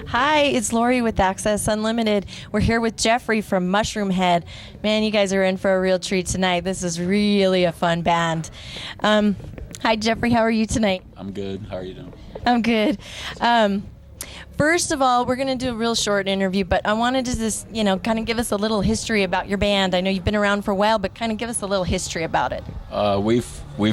Hi, it's Lori with Access Unlimited. We're here with Jeffrey from Mushroomhead. Man, you guys are in for a real treat tonight. This is really a fun band. Hi, Jeffrey. How are you tonight? I'm good. How are you doing? I'm good. First of all, we're going to do a real short interview, but I wanted to just, kind of give us a little history about your band. I know you've been around for a while, but kind of give us a little history about it. We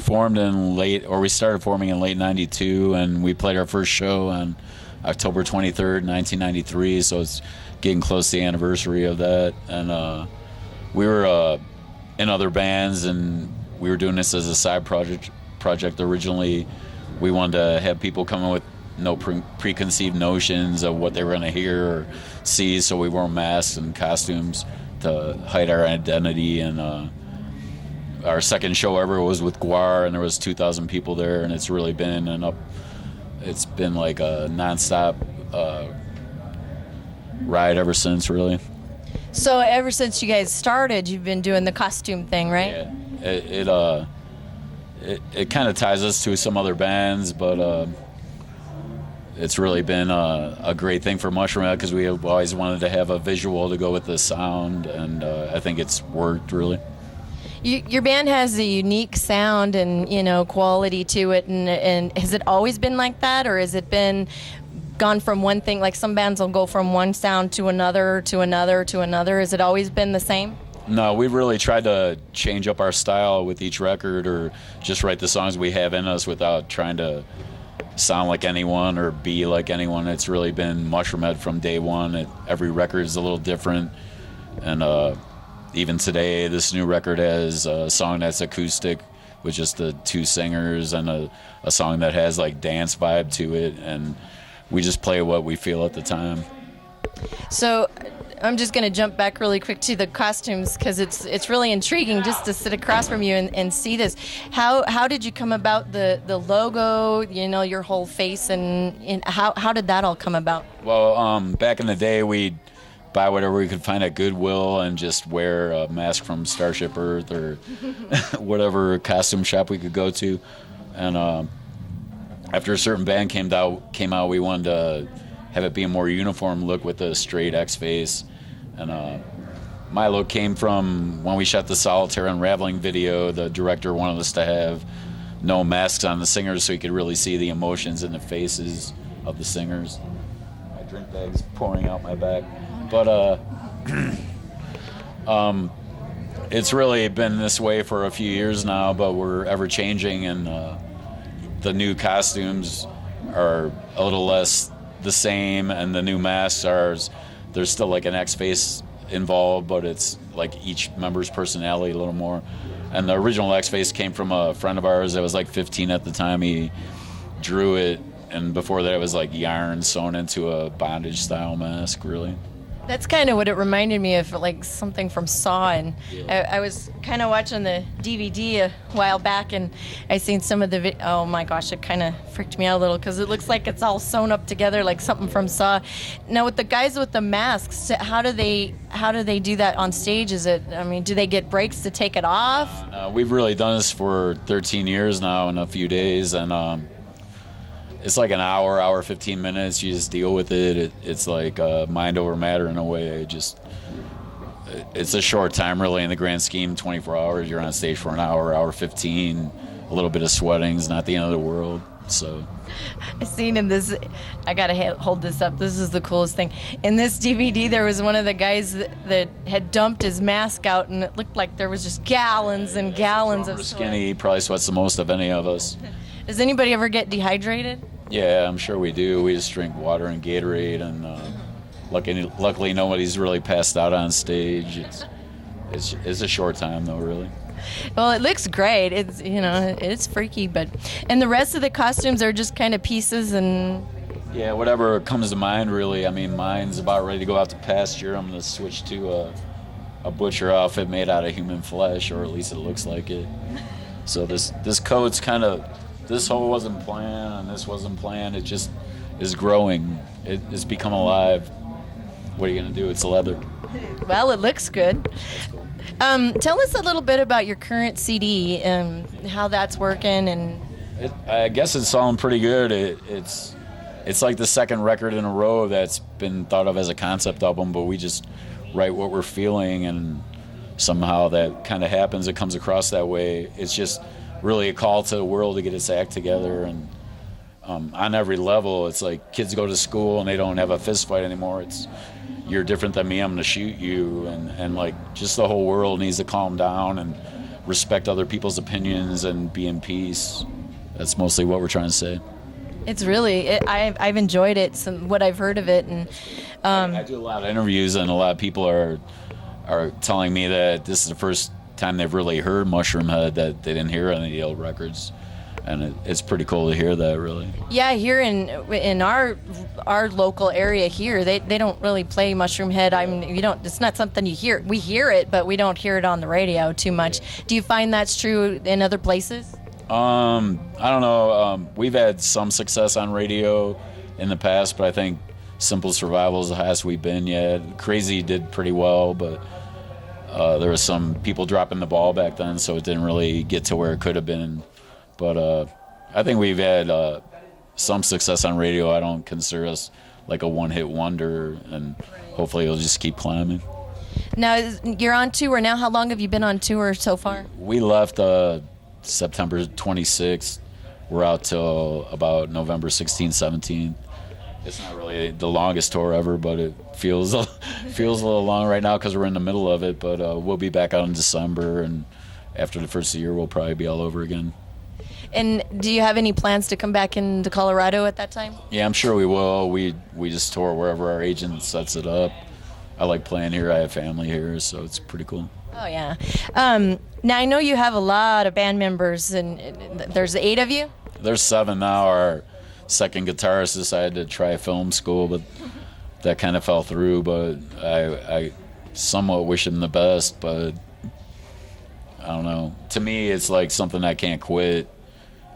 formed we started forming in late '92, and we played our first show on October 23rd, 1993. So it's getting close to the anniversary of that. And we were in other bands, and we were doing this as a side project. Originally, we wanted to have people come in with no preconceived notions of what they were going to hear or see, so we wore masks and costumes to hide our identity. And our second show ever was with Guar, and there was 2,000 people there, and it's really been it's been like a nonstop ride ever since, really. So ever since you guys started, you've been doing the costume thing, right? Yeah, it kind of ties us to some other bands, but it's really been a great thing for Mushroomhead because we have always wanted to have a visual to go with the sound, and I think it's worked, really. Your band has a unique sound and, quality to it, and has it always been like that, or has it been gone from one thing, like some bands will go from one sound to another, to another, to another? Has it always been the same? No, we've really tried to change up our style with each record, or just write the songs we have in us without trying to sound like anyone or be like anyone. It's really been Mushroomhead from day one. Every record is a little different, and even today this new record has a song that's acoustic with just the two singers, and a song that has like dance vibe to it, and we just play what we feel at the time. So I'm just going to jump back really quick to the costumes, because it's really intriguing just to sit across from you and see this. How did you come about the logo, your whole face, and how did that all come about? Well, back in the day, we'd buy whatever we could find at Goodwill and just wear a mask from Starship Earth or whatever costume shop we could go to. And after a certain band came out, we wanted to have it be a more uniform look with a straight X face. And my look came from when we shot the Solitaire Unraveling video. The director wanted us to have no masks on the singers so he could really see the emotions in the faces of the singers. My drink bag's pouring out my back. But it's really been this way for a few years now, but we're ever changing, and the new costumes are a little less the same, and the new masks there's still like an X face involved, but it's like each member's personality a little more. And the original X face came from a friend of ours that was like 15 at the time. He drew it, and before that it was like yarn sewn into a bondage style mask, really. That's kind of what it reminded me of, like something from Saw. And yeah. I was kind of watching the DVD a while back, and I seen some of the oh my gosh, it kind of freaked me out a little, because it looks like it's all sewn up together like something from Saw. Now with the guys with the masks, how do they do that on stage? Do they get breaks to take it off? No, we've really done this for 13 years now in a few days, and it's like an hour 15 minutes. You just deal with it. It's like mind over matter in a way. It's a short time, really, in the grand scheme. 24 hours, you're on stage for an hour 15. A little bit of sweating is not the end of the world. So I seen in this, I gotta hold this up. This is the coolest thing. In this DVD, there was one of the guys that had dumped his mask out, and it looked like there was just gallons and gallons of sweat. Skinny, he probably sweats the most of any of us. Does anybody ever get dehydrated? Yeah, I'm sure we do. We just drink water and Gatorade, and luckily nobody's really passed out on stage. It's a short time though, really. Well, it looks great. It's freaky, and the rest of the costumes are just kind of pieces and. Yeah, whatever comes to mind, really. I mean, mine's about ready to go out to pasture. I'm gonna switch to a butcher outfit made out of human flesh, or at least it looks like it. So this coat's kind of. This whole wasn't planned, and this wasn't planned. It just is growing. It's become alive. What are you going to do? It's leather. Well, it looks good. Tell us a little bit about your current CD and how that's working. And I guess it's selling pretty good. It's it's like the second record in a row that's been thought of as a concept album, but we just write what we're feeling, and somehow that kind of happens. It comes across that way. It's just really a call to the world to get its act together, and on every level, it's like kids go to school and they don't have a fist fight anymore. It's, you're different than me, I'm gonna shoot you, and like just the whole world needs to calm down and respect other people's opinions and be in peace. That's mostly what we're trying to say. It's really, I've enjoyed it, what I've heard of it, and I do a lot of interviews, and a lot of people are telling me that this is the first time they've really heard Mushroomhead, that they didn't hear any old records, and it's pretty cool to hear that, really. Yeah, here in our local area here, they don't really play Mushroomhead. I mean, you don't. It's not something you hear. We hear it, but we don't hear it on the radio too much. Do you find that's true in other places? I don't know. We've had some success on radio in the past, but I think Simple Survival is the highest we've been yet. Crazy did pretty well, but there was some people dropping the ball back then, so it didn't really get to where it could have been. But I think we've had some success on radio. I don't consider us like a one-hit wonder, and hopefully it'll just keep climbing. Now, you're on tour now. How long have you been on tour so far? We left September 26th. We're out till about November 16th, 17th. It's not really the longest tour ever, but it feels a little long right now because we're in the middle of it. But we'll be back out in December, and after the first of the year, we'll probably be all over again. And do you have any plans to come back into Colorado at that time? Yeah, I'm sure we will. We just tour wherever our agent sets it up. I like playing here. I have family here, so it's pretty cool. Oh, yeah. Now, I know you have a lot of band members, and there's 8 of you? There's 7 now. Our second guitarist decided to try film school, but that kind of fell through. But I somewhat wish him the best, but I don't know. To me, it's like something I can't quit.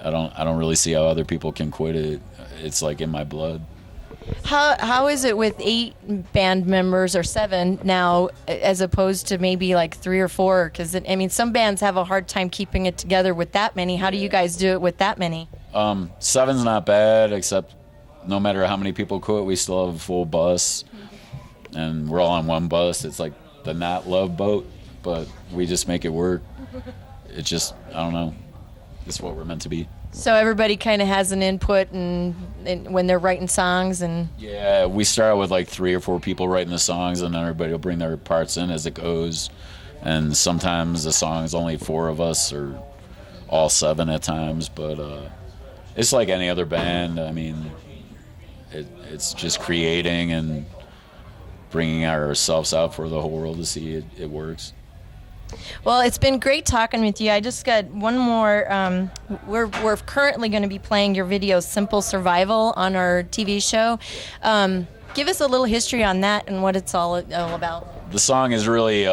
I don't really see how other people can quit it. It's like in my blood. How is it with 8 band members or 7 now, as opposed to maybe like 3 or 4? Because I mean, some bands have a hard time keeping it together with that many. How do you guys do it with that many? 7's not bad, except no matter how many people quit, we still have a full bus, and we're all on one bus. It's like the Not Love boat, but we just make it work. It's just, I don't know. It's what we're meant to be. So everybody kind of has an input, and when they're writing songs, and yeah, we start with like 3 or 4 people writing the songs, and then everybody will bring their parts in as it goes. And sometimes the song is only 4 of us, or all 7 at times. But it's like any other band. I mean, it's just creating and bringing ourselves out for the whole world to see. It works. Well, it's been great talking with you. I just got one more. We're currently going to be playing your video, Simple Survival, on our TV show. Give us a little history on that and what it's all about. The song is really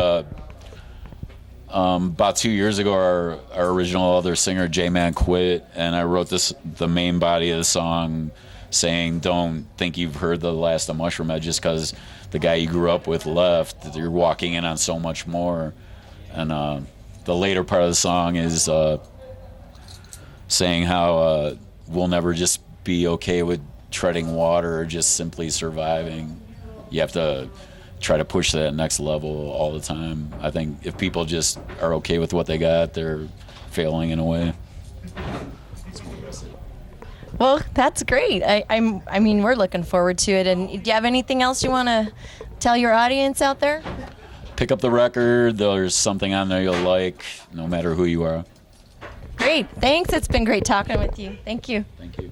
about 2 years ago, our original other singer, J-Man, quit, and I wrote the main body of the song saying, don't think you've heard the last of Mushroomhead just because the guy you grew up with left. You're walking in on so much more. And the later part of the song is saying how we'll never just be okay with treading water or just simply surviving. You have to try to push that next level all the time. I think if people just are okay with what they got, they're failing in a way. Well, that's great. I mean, we're looking forward to it. And do you have anything else you want to tell your audience out there? Pick up the record. There's something on there you'll like, no matter who you are. Great. Thanks. It's been great talking with you. Thank you. Thank you.